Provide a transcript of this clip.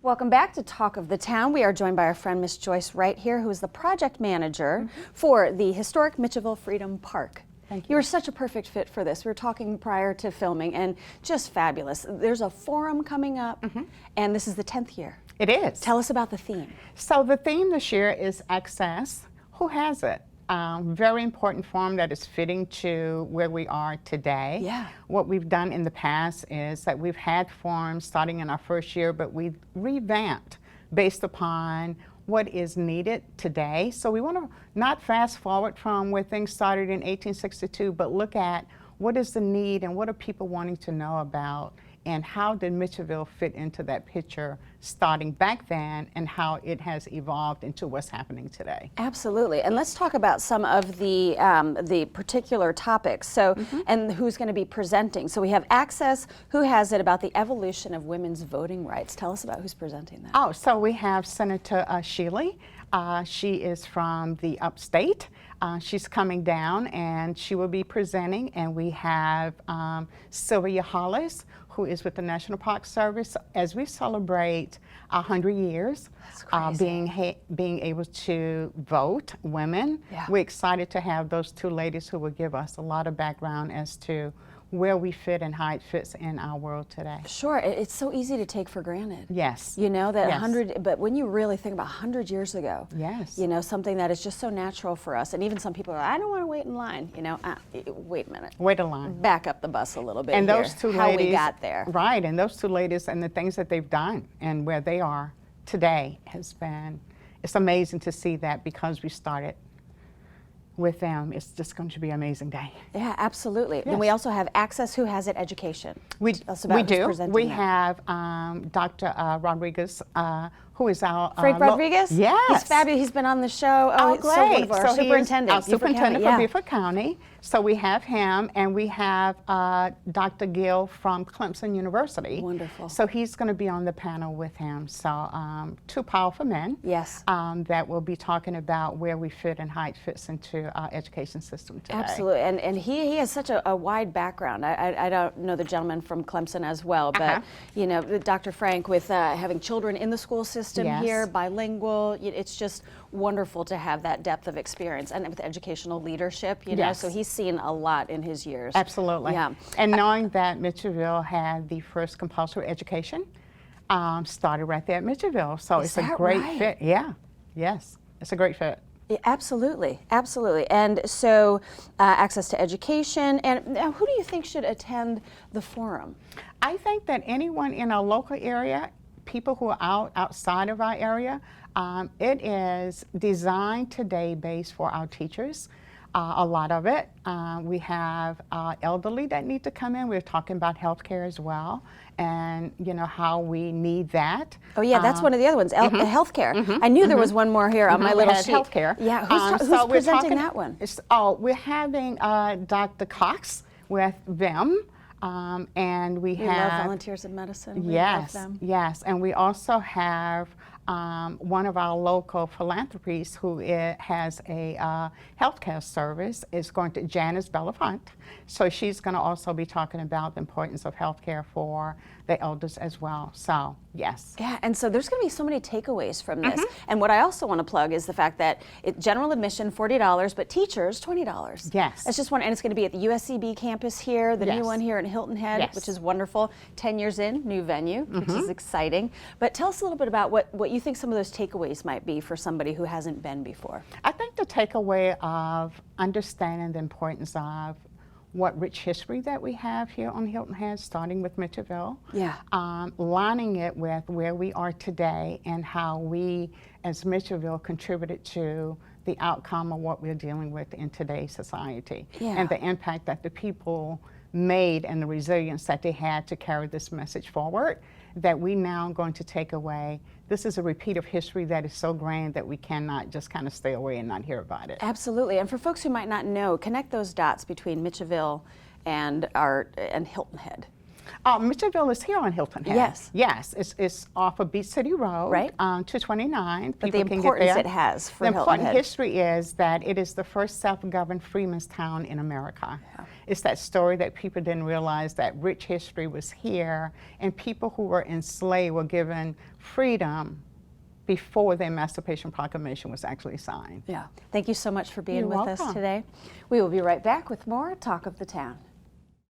Welcome back to Talk of the Town. We are joined by our friend Miss Joyce Wright here, who is the project manager for the historic Mitchellville Freedom Park. Thank you. You were such a perfect fit for this. We were talking prior to filming, and just fabulous. There's a forum coming up, and this is the 10th year. It is. Tell us about the theme. So the theme this year is access. Who has it? Very important forum that is fitting to where we are today. Yeah. What we've done in the past is that we've had forums starting in our first year, but we've revamped based upon what is needed today. So we want to not fast forward from where things started in 1862, but look at what is the need and what are people wanting to know about, and how did Mitchellville fit into that picture starting back then, and how it has evolved into what's happening today. Absolutely, and let's talk about some of the particular topics. So, and who's going to be presenting. So we have access. Who has it about the evolution of women's voting rights? Tell us about who's presenting that. Oh, so we have Senator Shealy. She is from the upstate. She's coming down and she will be presenting, and we have Sylvia Hollis, who is with the National Park Service, as we celebrate 100 years being able to vote, women. Yeah. We're excited to have those two ladies who will give us a lot of background as to where we fit and how it fits in our world today. Sure, it's so easy to take for granted. Yes. You know, that Yes. 100, but when you really think about 100 years ago, Yes. you know, something that is just so natural for us, and even some people are like, I don't want to wait in line, you know, wait a minute. Wait a line. Back up the bus a little bit And here, those two how ladies, we got there. Right, and those two ladies and the things that they've done and where they are today has been, it's amazing to see that, because we started with them. It's just going to be an amazing day. Yeah, absolutely. Yes. And we also have access. Who has it? Education. We Tell us about who's do. presenting We that. have Dr. Rodriguez, who is our Frank Rodriguez? Yes. He's fabulous. He's been on the show. Oh, he's great. so wonderful. Our So he is superintendent. our superintendent for yeah. Beaufort County. So we have him, and we have Dr. Gill from Clemson University. Wonderful. So he's going to be on the panel with him. So two powerful men. Yes. That will be talking about where we fit and how it fits into our education system today. Absolutely, and he has such a wide background. I don't know the gentleman from Clemson as well, but you know, Dr. Frank, with having children in the school system Yes. here, bilingual, it's just wonderful to have that depth of experience, and with educational leadership, you know, Yes. so he's seen a lot in his years. Absolutely. Yeah. And knowing that Mitchellville had the first compulsory education, started right there at Mitchellville. So Is it's a that great right? fit. Yeah. Yes. It's a great fit. Yeah, absolutely, absolutely. And so access to education, and now who do you think should attend the forum? I think that anyone in our local area, people who are outside of our area, it is designed today based for our teachers. A lot of it. We have elderly that need to come in. We're talking about healthcare as well, and you know how we need that. Oh yeah, that's one of the other ones, healthcare. I knew there was one more here on my little sheet. Healthcare. Yeah, who's so we're presenting talking, that one? We're having Dr. Cox with them, and we We have love volunteers in medicine. We yes, love them. yes, and we also have one of our local philanthropies who has a healthcare service is going to, Janice Belafonte. So she's going to also be talking about the importance of healthcare for the elders as well. So yes. Yeah, and so there's going to be so many takeaways from this. And what I also want to plug is the fact that general admission $40, but teachers $20. Yes. It's just one, and it's going to be at the USCB campus here, the new Yes. one here in Hilton Head, Yes. which is wonderful. 10 years in, new venue, which is exciting. But tell us a little bit about what you think some of those takeaways might be for somebody who hasn't been before. I think the takeaway of understanding the importance of what rich history that we have here on Hilton Head, starting with Mitchellville. Yeah. Lining it with where we are today and how we, as Mitchellville, contributed to the outcome of what we're dealing with in today's society. Yeah. And the impact that the people made and the resilience that they had to carry this message forward, that we now are going to take away. This is a repeat of history that is so grand that we cannot just kind of stay away and not hear about it. Absolutely, and for folks who might not know, connect those dots between Mitchellville and Hilton Head. Mitchellville is here on Hilton Head. Yes. Yes, it's off of Beach City Road, Right. 229. But the People can get importance there. it has for The Hilton important Head. history is that it is the first self-governed freeman's town in America. Yeah. It's that story that people didn't realize, that rich history was here, and people who were enslaved were given freedom before the Emancipation Proclamation was actually signed. Yeah. Thank you so much for being You're with us welcome. today. We will be right back with more Talk of the Town.